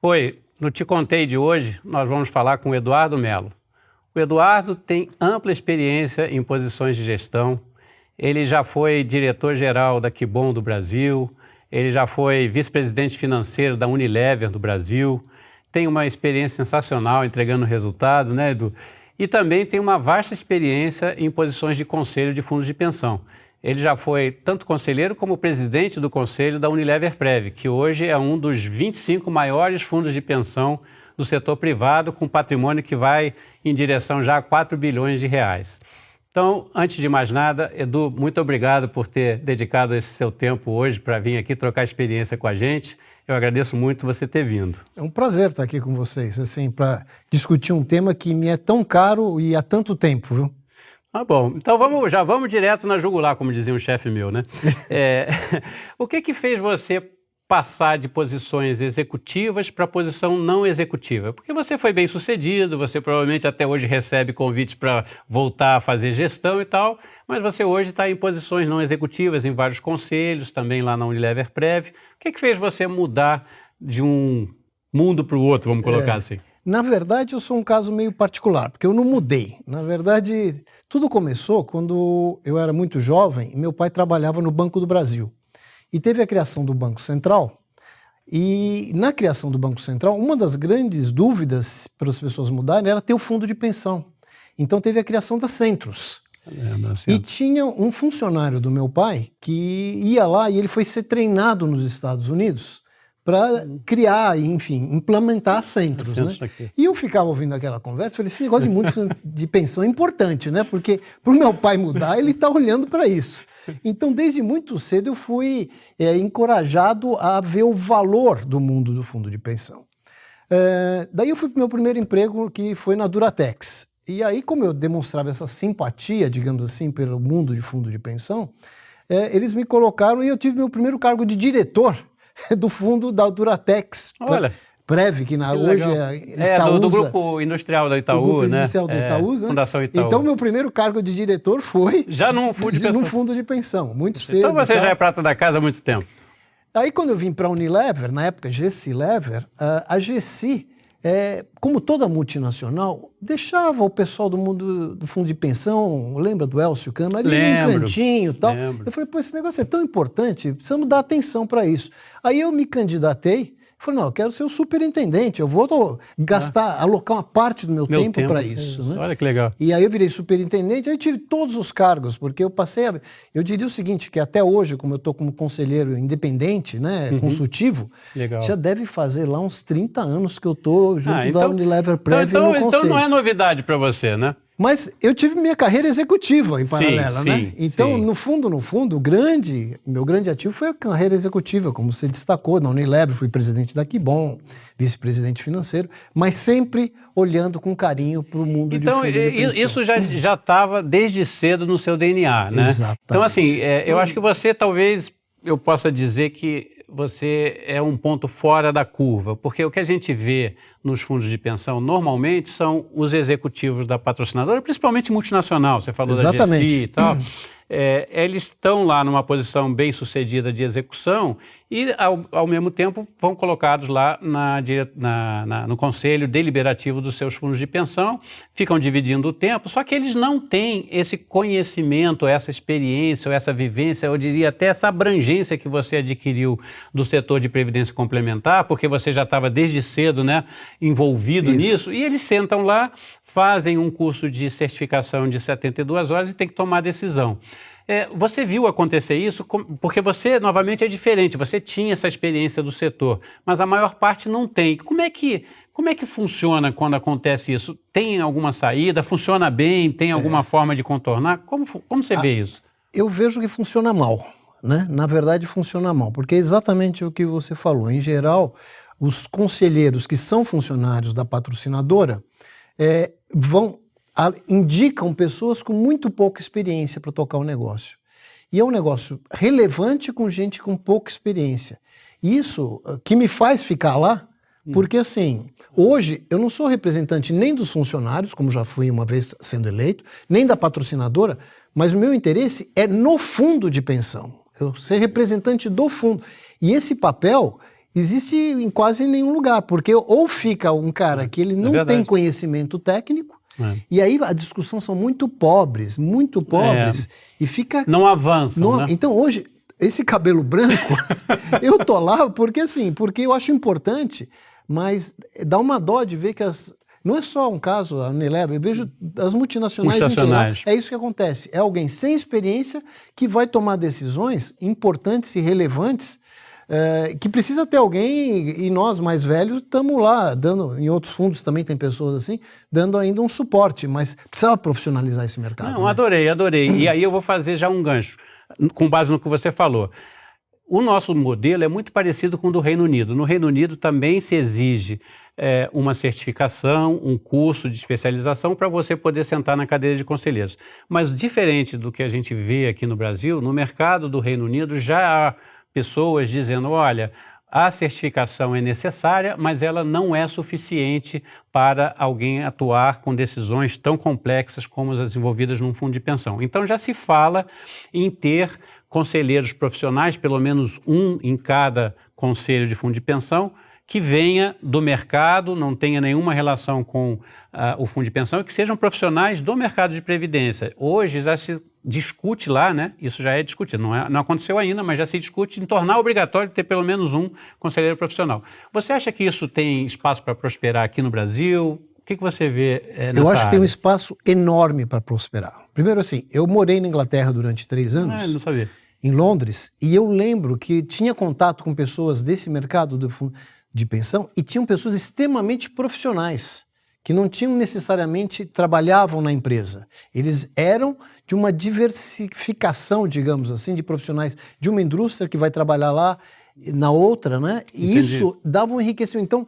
Oi, no Te Contei de hoje, nós vamos falar com o Eduardo Melo. O Eduardo tem ampla experiência em posições de gestão. Ele já foi diretor-geral da Kibon do Brasil, ele já foi vice-presidente financeiro da Unilever do Brasil, tem uma experiência sensacional entregando resultado, né, Edu? E também tem uma vasta experiência em posições de conselho de fundos de pensão. Ele já foi tanto conselheiro como presidente do conselho da Unilever Prev, que hoje é um dos 25 maiores fundos de pensão do setor privado, com patrimônio que vai em direção já a 4 bilhões de reais. Então, antes de mais nada, Edu, muito obrigado por ter dedicado esse seu tempo hoje para vir aqui trocar experiência com a gente. Eu agradeço muito você ter vindo. É um prazer estar aqui com vocês, assim, para discutir um tema que me é tão caro e há tanto tempo, viu? Ah, bom. Então já vamos direto na jugular, como dizia um chefe meu, né? O que fez você passar de posições executivas para posição não executiva? Porque você foi bem sucedido, você provavelmente até hoje recebe convites para voltar a fazer gestão e tal, mas você hoje está em posições não executivas, em vários conselhos, também lá na Unilever Prev. O que fez você mudar de um mundo para o outro, vamos colocar assim? Na verdade, eu sou um caso meio particular, porque eu não mudei. Na verdade, tudo começou quando eu era muito jovem e meu pai trabalhava no Banco do Brasil. E teve a criação do Banco Central, e na criação do Banco Central, uma das grandes dúvidas para as pessoas mudarem era ter o fundo de pensão. Então teve a criação da Centros. E tinha um funcionário do meu pai que ia lá e ele foi ser treinado nos Estados Unidos para criar, enfim, implementar a Centros, né? E eu ficava ouvindo aquela conversa e falei, esse negócio de fundo de pensão é importante, né? Porque para o meu pai mudar, ele está olhando para isso. Então, desde muito cedo, eu fui encorajado a ver o valor do mundo do fundo de pensão. Daí eu fui para o meu primeiro emprego, que foi na Duratex. E aí, como eu demonstrava essa simpatia, digamos assim, pelo mundo de fundo de pensão, eles me colocaram e eu tive meu primeiro cargo de diretor do fundo da Duratex. Olha! Prev, que hoje é Itaúsa, do Grupo Industrial da Itaú, do Grupo né? Industrial da Itaúsa, Fundação Itaú. Então, meu primeiro cargo de diretor foi já num fundo de pensão. Muito cedo. Então você já é prata da casa há muito tempo. Aí, quando eu vim para a Unilever, na época GC Lever, a GC, como toda multinacional, deixava o pessoal do mundo do fundo de pensão, lembra do Elcio Câmara, ali num cantinho e tal. Lembro. Eu falei, pô, esse negócio é tão importante, precisamos dar atenção para isso. Aí eu me candidatei. Falei, não, eu quero ser o superintendente, eu vou alocar uma parte do meu tempo para isso. Né? Olha que legal. E aí eu virei superintendente, aí eu tive todos os cargos, porque eu diria o seguinte, que até hoje, como eu estou como conselheiro independente, né, consultivo, legal. Já deve fazer lá uns 30 anos que eu estou junto da Unilever Prev no conselho. Então não é novidade para você, né? Mas eu tive minha carreira executiva em paralela, né? Então, no fundo, meu grande ativo foi a carreira executiva, como você destacou, na Unilever, fui presidente da Kibon, vice-presidente financeiro, mas sempre olhando com carinho para o mundo de fundo de pensão. Então, isso já estava desde cedo no seu DNA, né? Exatamente. Então, assim, eu acho que você, talvez, eu possa dizer que você é um ponto fora da curva, porque o que a gente vê nos fundos de pensão normalmente são os executivos da patrocinadora, principalmente multinacional, você falou da GC e tal. Eles estão lá numa posição bem sucedida de execução e, ao mesmo tempo, vão colocados lá no conselho deliberativo dos seus fundos de pensão, ficam dividindo o tempo, só que eles não têm esse conhecimento, essa experiência, ou essa vivência, eu diria até essa abrangência que você adquiriu do setor de previdência complementar, porque você já estava desde cedo, né, envolvido nisso, e eles sentam lá, fazem um curso de certificação de 72 horas e tem que tomar a decisão. Você viu acontecer isso? Porque você, novamente, é diferente, você tinha essa experiência do setor, mas a maior parte não tem. Como é que funciona quando acontece isso? Tem alguma saída? Funciona bem? Tem alguma forma de contornar? Como você vê isso? Eu vejo que funciona mal, né? Na verdade, funciona mal, porque é exatamente o que você falou. Em geral, os conselheiros que são funcionários da patrocinadora indicam pessoas com muito pouca experiência para tocar o negócio. E é um negócio relevante com gente com pouca experiência. Isso que me faz ficar lá, porque assim, hoje eu não sou representante nem dos funcionários, como já fui uma vez sendo eleito, nem da patrocinadora, mas o meu interesse é no fundo de pensão. Eu ser representante do fundo. E esse papel, existe em quase nenhum lugar, porque ou fica um cara que ele não tem conhecimento técnico, e aí a discussão são muito pobres, e fica... Não avançam, né? Então hoje, esse cabelo branco, eu tô lá porque eu acho importante, mas dá uma dó de ver que não é só um caso, a Unilever, eu vejo as multinacionais em geral, é isso que acontece, é alguém sem experiência que vai tomar decisões importantes e relevantes, que precisa ter alguém, e nós mais velhos estamos lá, dando, em outros fundos também tem pessoas assim, dando ainda um suporte, mas precisa profissionalizar esse mercado. Não, né? Adorei. E aí eu vou fazer já um gancho, com base no que você falou. O nosso modelo é muito parecido com o do Reino Unido. No Reino Unido também se exige uma certificação, um curso de especialização para você poder sentar na cadeira de conselheiros. Mas diferente do que a gente vê aqui no Brasil, no mercado do Reino Unido já há pessoas dizendo, olha, a certificação é necessária, mas ela não é suficiente para alguém atuar com decisões tão complexas como as desenvolvidas num fundo de pensão. Então já se fala em ter conselheiros profissionais, pelo menos um em cada conselho de fundo de pensão, que venha do mercado, não tenha nenhuma relação com o fundo de pensão e que sejam profissionais do mercado de previdência. Hoje já se discute lá, né? Isso já é discutido, não aconteceu ainda, mas já se discute em tornar obrigatório ter pelo menos um conselheiro profissional. Você acha que isso tem espaço para prosperar aqui no Brasil? O que você vê nessa Eu acho área? que tem um espaço enorme para prosperar. Primeiro assim, eu morei na Inglaterra durante 3 anos. Não sabia. Em Londres, e eu lembro que tinha contato com pessoas desse mercado do fundo de pensão e tinham pessoas extremamente profissionais, que não tinham necessariamente, trabalhavam na empresa. Eles eram de uma diversificação, digamos assim, de profissionais de uma indústria que vai trabalhar lá, na outra, né? E Entendi. isso dava um enriquecimento. Então,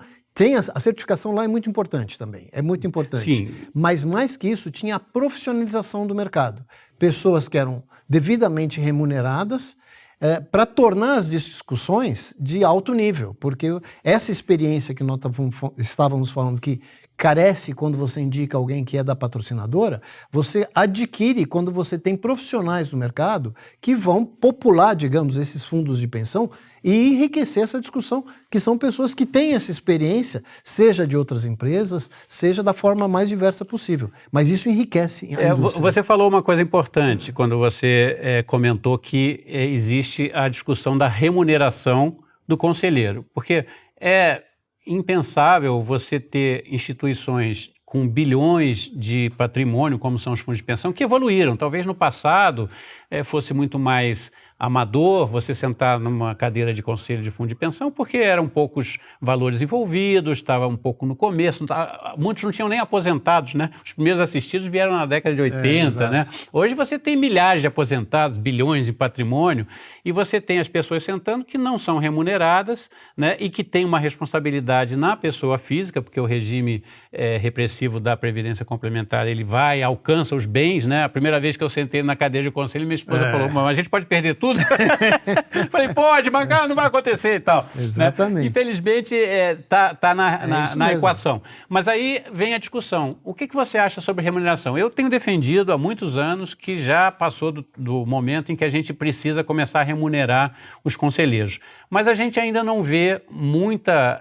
a certificação lá é muito importante também, é muito importante. Sim. Mas mais que isso, tinha a profissionalização do mercado. Pessoas que eram devidamente remuneradas para tornar as discussões de alto nível, porque essa experiência que nós estávamos falando que carece quando você indica alguém que é da patrocinadora, você adquire quando você tem profissionais no mercado que vão popular, digamos, esses fundos de pensão e enriquecer essa discussão, que são pessoas que têm essa experiência, seja de outras empresas, seja da forma mais diversa possível. Mas isso enriquece a indústria. Você falou uma coisa importante quando você comentou que existe a discussão da remuneração do conselheiro, porque é impensável você ter instituições com bilhões de patrimônio, como são os fundos de pensão, que evoluíram. Talvez no passado fosse muito mais amador você sentar numa cadeira de conselho de fundo de pensão, porque eram poucos valores envolvidos, estava um pouco no começo, muitos não tinham nem aposentados, né? Os primeiros assistidos vieram na década de 80, né? Hoje você tem milhares de aposentados, bilhões em patrimônio, e você tem as pessoas sentando que não são remuneradas, né? E que tem uma responsabilidade na pessoa física, porque o regime repressivo da Previdência Complementar, ele alcança os bens, né? A primeira vez que eu sentei na cadeira de conselho, minha esposa falou, mas a gente pode perder tudo? Falei, pode, mas não vai acontecer e tal. Exatamente. Né? Infelizmente, tá na equação. Mas aí vem a discussão. O que você acha sobre remuneração? Eu tenho defendido há muitos anos que já passou do momento em que a gente precisa começar a remunerar os conselheiros. Mas a gente ainda não vê muita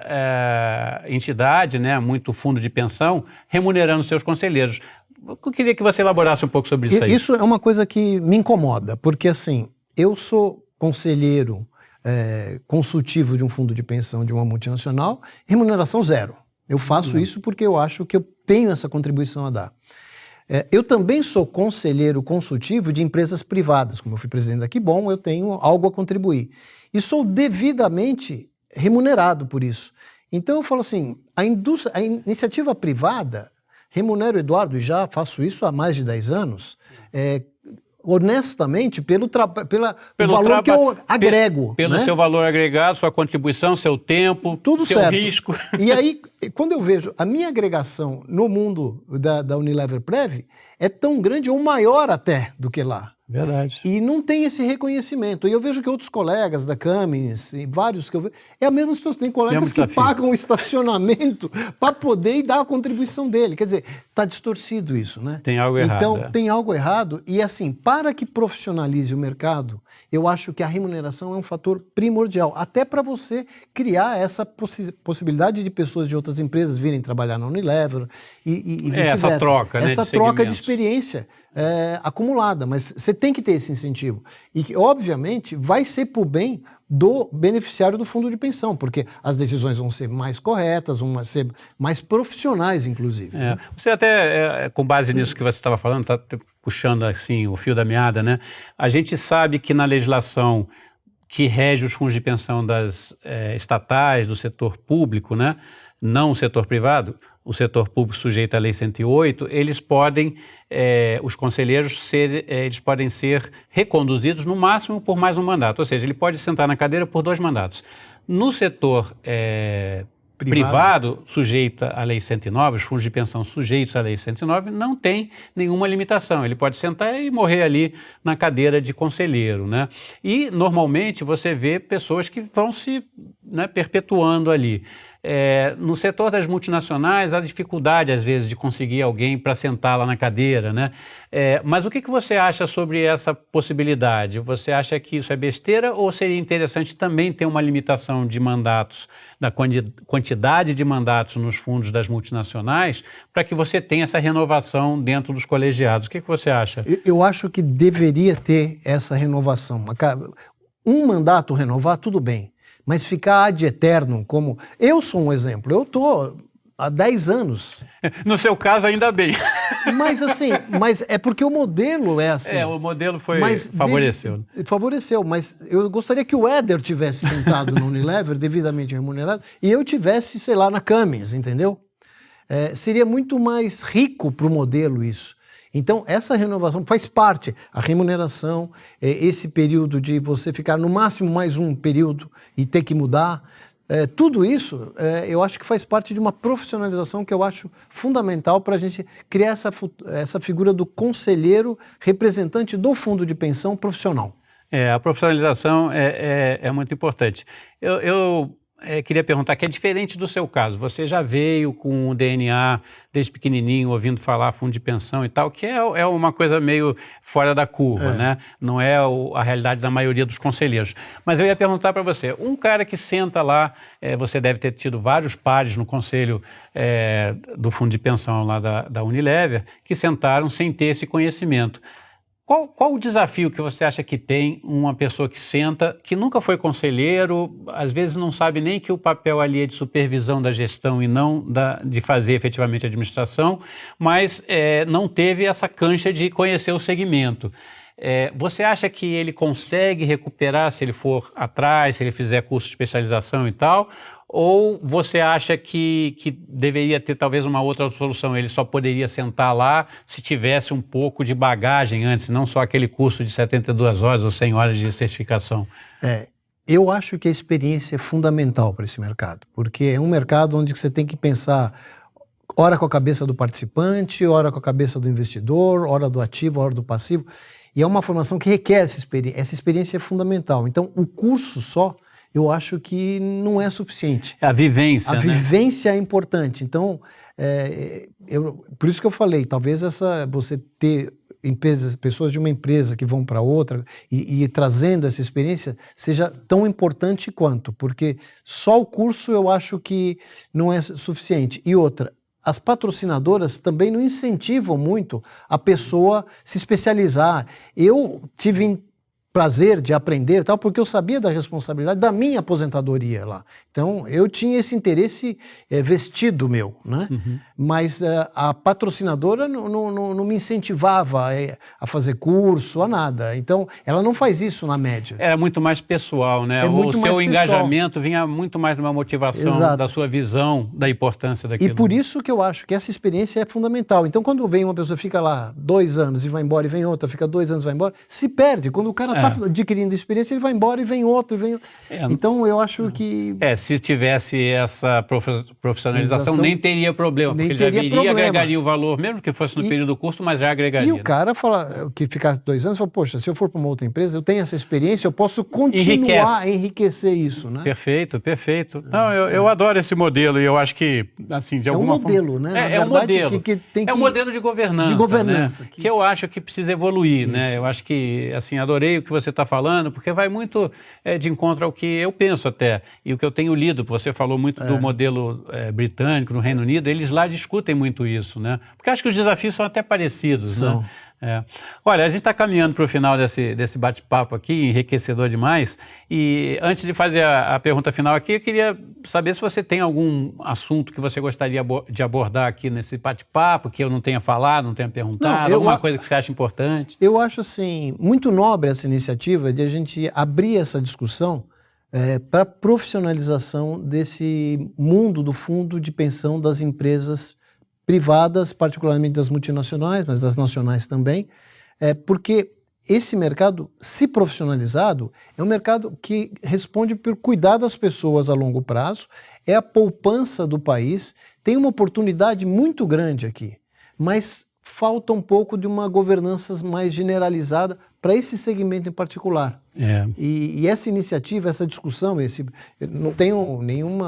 entidade, né, muito fundo de pensão, remunerando seus conselheiros. Eu queria que você elaborasse um pouco sobre isso aí. Isso é uma coisa que me incomoda, porque assim, eu sou conselheiro consultivo de um fundo de pensão de uma multinacional, remuneração zero. Eu faço isso porque eu acho que eu tenho essa contribuição a dar. Eu também sou conselheiro consultivo de empresas privadas. Como eu fui presidente da Kibon, eu tenho algo a contribuir. E sou devidamente remunerado por isso. Então eu falo assim, a iniciativa privada, remunero o Eduardo, e já faço isso há mais de 10 anos, honestamente, pelo valor que eu agrego. Pelo né? seu valor agregado, sua contribuição, seu tempo, tudo seu certo. risco. E aí, quando eu vejo a minha agregação no mundo da Unilever Prev, é tão grande ou maior até do que lá. Verdade. E não tem esse reconhecimento. E eu vejo que outros colegas da Cummins, e vários que eu vejo, é a mesma situação. Tem colegas que pagam o estacionamento para poder dar a contribuição dele. Quer dizer, está distorcido isso, né? Tem algo errado. Então, tem algo errado. E assim, para que profissionalize o mercado, eu acho que a remuneração é um fator primordial. Até para você criar essa possibilidade de pessoas de outras empresas virem trabalhar na Unilever e vice-versa. Essa troca, né, essa troca de experiência acumulada. Mas você tem que ter esse incentivo. E que, obviamente, vai ser por bem do beneficiário do fundo de pensão, porque as decisões vão ser mais corretas, vão ser mais profissionais, inclusive. Você até, com base nisso que você estava falando, está puxando assim o fio da meada, né? A gente sabe que na legislação que rege os fundos de pensão das estatais, do setor público, né? Não o setor privado, o setor público sujeito à Lei 108, eles podem, os conselheiros, eles podem ser reconduzidos no máximo por mais um mandato, ou seja, ele pode sentar na cadeira por 2 mandatos. No setor privado, sujeito à Lei 109, os fundos de pensão sujeitos à Lei 109, não tem nenhuma limitação. Ele pode sentar e morrer ali na cadeira de conselheiro, né? E, normalmente, você vê pessoas que vão se perpetuando ali. No setor das multinacionais, há dificuldade, às vezes, de conseguir alguém para sentar lá na cadeira, né? Mas o que você acha sobre essa possibilidade? Você acha que isso é besteira ou seria interessante também ter uma limitação de mandatos, da quantidade de mandatos nos fundos das multinacionais, para que você tenha essa renovação dentro dos colegiados? O que você acha? Eu acho que deveria ter essa renovação. Um mandato renovar, tudo bem. Mas ficar ad eterno, como... Eu sou um exemplo, eu estou há 10 anos. No seu caso, ainda bem. Mas assim, é porque o modelo é assim. O modelo favoreceu. Favoreceu, mas eu gostaria que o Éder tivesse sentado no Unilever, devidamente remunerado, e eu tivesse, sei lá, na Cummins, entendeu? Seria muito mais rico para o modelo isso. Então, essa renovação faz parte, a remuneração, esse período de você ficar no máximo mais um período e ter que mudar, tudo isso eu acho que faz parte de uma profissionalização que eu acho fundamental para a gente criar essa figura do conselheiro representante do fundo de pensão profissional. A profissionalização é muito importante. Eu queria perguntar, que é diferente do seu caso. Você já veio com o DNA desde pequenininho, ouvindo falar fundo de pensão e tal, que é uma coisa meio fora da curva, né? Não é a realidade da maioria dos conselheiros. Mas eu ia perguntar para você, um cara que senta lá, você deve ter tido vários pares no conselho do fundo de pensão lá da Unilever, que sentaram sem ter esse conhecimento. Qual o desafio que você acha que tem uma pessoa que senta, que nunca foi conselheiro, às vezes não sabe nem que o papel ali é de supervisão da gestão e não de fazer efetivamente a administração, mas não teve essa cancha de conhecer o segmento? Você acha que ele consegue recuperar se ele for atrás, se ele fizer curso de especialização e tal? Ou você acha que deveria ter talvez uma outra solução? Ele só poderia sentar lá se tivesse um pouco de bagagem antes, não só aquele curso de 72 horas ou 100 horas de certificação? Eu acho que a experiência é fundamental para esse mercado, porque é um mercado onde você tem que pensar ora com a cabeça do participante, ora com a cabeça do investidor, ora do ativo, ora do passivo. E é uma formação que requer essa experiência. Essa experiência é fundamental. Então, o curso só, eu acho que não é suficiente. A vivência, A vivência é importante. Então, por isso que eu falei, talvez você ter pessoas de uma empresa que vão para outra e trazendo essa experiência seja tão importante quanto, porque só o curso eu acho que não é suficiente. E outra, as patrocinadoras também não incentivam muito a pessoa se especializar. Eu tive prazer de aprender, tal, porque eu sabia da responsabilidade da minha aposentadoria lá. Então, eu tinha esse interesse vestido meu, né? Uhum. Mas a patrocinadora não me incentivava a fazer curso, a nada. Então, ela não faz isso na média. Era muito mais pessoal, né? O seu engajamento vinha muito mais de uma motivação, exato, da sua visão da importância daquilo. E por isso que eu acho que essa experiência é fundamental. Então, quando vem uma pessoa, fica lá 2 anos e vai embora, e vem outra, fica 2 anos e vai embora, se perde. Quando o cara está adquirindo experiência, ele vai embora e vem outro, Então, eu acho que... Se tivesse essa profissionalização, nem teria problema, porque ele já viria e agregaria o valor, mesmo que fosse no período do curso, mas já agregaria. E o cara fala, que ficasse 2 anos, fala, poxa, se eu for para uma outra empresa, eu tenho essa experiência, eu posso continuar a enriquecer isso, né? Perfeito, perfeito. Não, eu adoro esse modelo e eu acho que, assim, de alguma forma... É um modelo, né? É um modelo. É um modelo de governança. Né? Que eu acho que precisa evoluir, né? Eu acho que, assim, adorei o que você está falando, porque vai muito de encontro ao que eu penso até, e o que eu tenho lido. Você falou muito do modelo britânico, no Reino Unido, eles lá discutem muito isso, né? Porque acho que os desafios são até parecidos, né? Olha, a gente está caminhando para o final desse bate-papo aqui, enriquecedor demais, e antes de fazer a pergunta final aqui, eu queria saber se você tem algum assunto que você gostaria de abordar aqui nesse bate-papo, que eu não tenha falado, não tenha perguntado, alguma coisa que você acha importante. Eu acho, assim, muito nobre essa iniciativa de a gente abrir essa discussão para a profissionalização desse mundo do fundo de pensão das empresas privadas, particularmente das multinacionais, mas das nacionais também, porque esse mercado, se profissionalizado, é um mercado que responde por cuidar das pessoas a longo prazo, é a poupança do país, tem uma oportunidade muito grande aqui, mas falta um pouco de uma governança mais generalizada para esse segmento em particular. E essa iniciativa, essa discussão, eu não tenho nenhum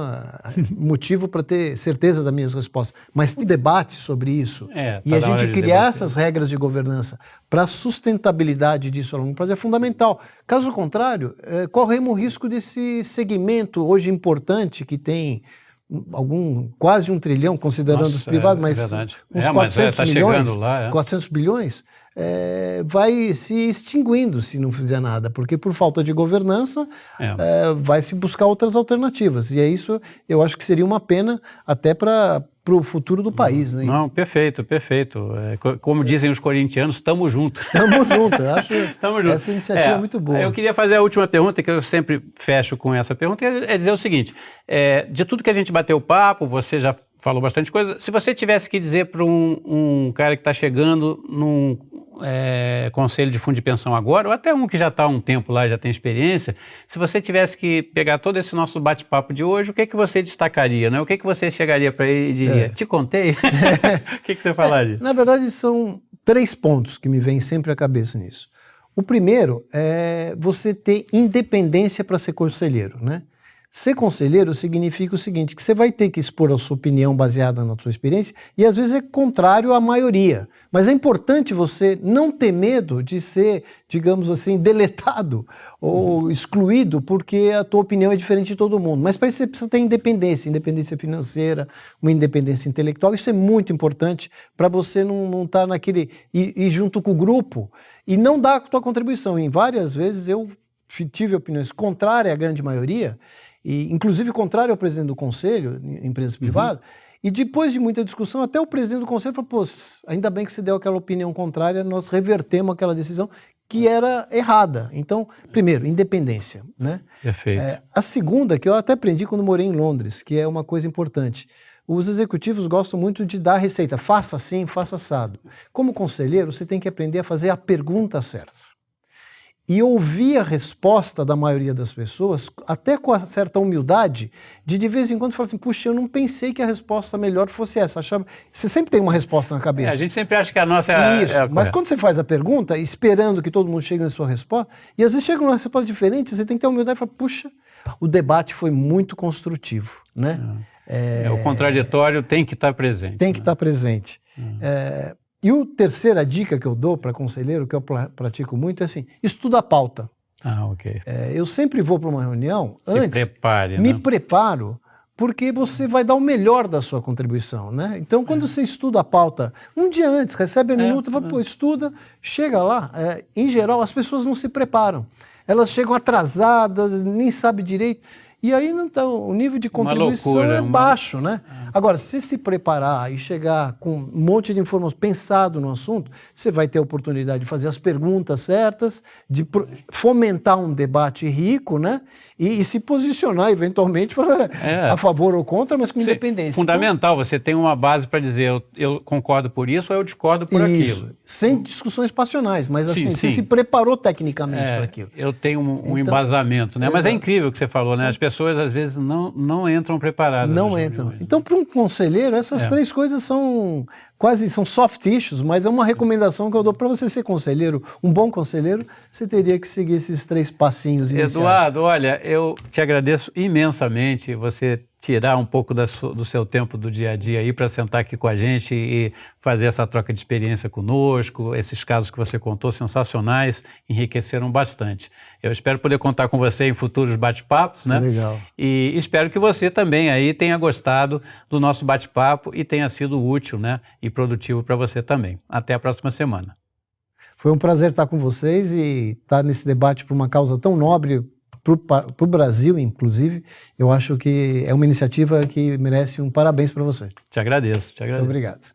motivo para ter certeza das minhas respostas, mas tem debate sobre isso. E a gente criar essas regras de governança para a sustentabilidade disso a longo prazo é fundamental. Caso contrário, corremos o risco desse segmento hoje importante que tem quase 1 trilhão, considerando os privados, mas uns 400 milhões, 400 bilhões, vai se extinguindo se não fizer nada, porque por falta de governança vai se buscar outras alternativas. E isso eu acho que seria uma pena até para o futuro do país. Né? Não, perfeito, perfeito. Como dizem os corintianos, estamos juntos. Estamos juntos, eu acho essa iniciativa é muito boa. Eu queria fazer a última pergunta, que eu sempre fecho com essa pergunta, é dizer o seguinte, de tudo que a gente bateu papo, você já falou bastante coisa, se você tivesse que dizer para um cara que está chegando num conselho de fundo de pensão agora, ou até um que já está há um tempo lá, já tem experiência, se você tivesse que pegar todo esse nosso bate-papo de hoje, o que você destacaria, né? O que você chegaria para ele e diria, te contei? O que você falaria? Na verdade, são 3 pontos que me vêm sempre à cabeça nisso. O primeiro é você ter independência para ser conselheiro, né? Ser conselheiro significa o seguinte, que você vai ter que expor a sua opinião baseada na sua experiência e às vezes é contrário à maioria. Mas é importante você não ter medo de ser, digamos assim, deletado ou excluído porque a tua opinião é diferente de todo mundo. Mas para isso você precisa ter independência financeira, uma independência intelectual. Isso é muito importante para você não estar naquele... ir junto com o grupo e não dar a tua contribuição. E várias vezes eu tive opiniões contrárias à grande maioria, e inclusive contrário ao presidente do conselho, em empresas privadas, e depois de muita discussão, até o presidente do conselho falou, pô, ainda bem que você deu aquela opinião contrária, nós revertemos aquela decisão que era errada. Então, primeiro, independência, né? Perfeito. A segunda, que eu até aprendi quando morei em Londres, que é uma coisa importante, os executivos gostam muito de dar receita, faça assim, faça assado. Como conselheiro, você tem que aprender a fazer a pergunta certa. E ouvir a resposta da maioria das pessoas, até com uma certa humildade, de vez em quando falar assim, puxa, eu não pensei que a resposta melhor fosse essa. Você sempre tem uma resposta na cabeça. A gente sempre acha que a nossa é isso, mas quando você faz a pergunta, esperando que todo mundo chegue na sua resposta, e às vezes chega uma resposta diferente, você tem que ter humildade e falar, puxa, o debate foi muito construtivo, né? O contraditório tem que estar presente. Tem que estar presente. E a terceira dica que eu dou para conselheiro, que eu pratico muito, é assim, estuda a pauta. Ok. Eu sempre vou para uma reunião, me preparo, porque você vai dar o melhor da sua contribuição, né? Então, quando você estuda a pauta, um dia antes, recebe a minuta, fala, pô, estuda, chega lá. Em geral, as pessoas não se preparam. Elas chegam atrasadas, nem sabem direito. E aí o nível de contribuição é baixo, né? Agora, se se preparar e chegar com um monte de informações, pensado no assunto, você vai ter a oportunidade de fazer as perguntas certas, de fomentar um debate rico, né? E se posicionar, eventualmente, a favor ou contra, mas com independência. Fundamental, você tem uma base para dizer eu concordo por isso ou eu discordo por aquilo. Sem discussões passionais, mas assim, você se preparou tecnicamente para aquilo. Eu tenho um embasamento, né? Mas é incrível o que você falou, né? As pessoas às vezes não entram preparadas. Não entram. Então, para um conselheiro, essas três coisas são soft issues, mas é uma recomendação que eu dou para você ser conselheiro. Um bom conselheiro, você teria que seguir esses 3 passinhos iniciais. Eduardo, olha, eu te agradeço imensamente você tirar um pouco do seu tempo do dia a dia aí para sentar aqui com a gente e fazer essa troca de experiência conosco. Esses casos que você contou, sensacionais, enriqueceram bastante. Eu espero poder contar com você em futuros bate-papos, né? Legal. E espero que você também aí tenha gostado do nosso bate-papo e tenha sido útil, né? E produtivo para você também. Até a próxima semana. Foi um prazer estar com vocês e estar nesse debate por uma causa tão nobre para o Brasil, inclusive. Eu acho que é uma iniciativa que merece um parabéns para você. Te agradeço. Muito obrigado.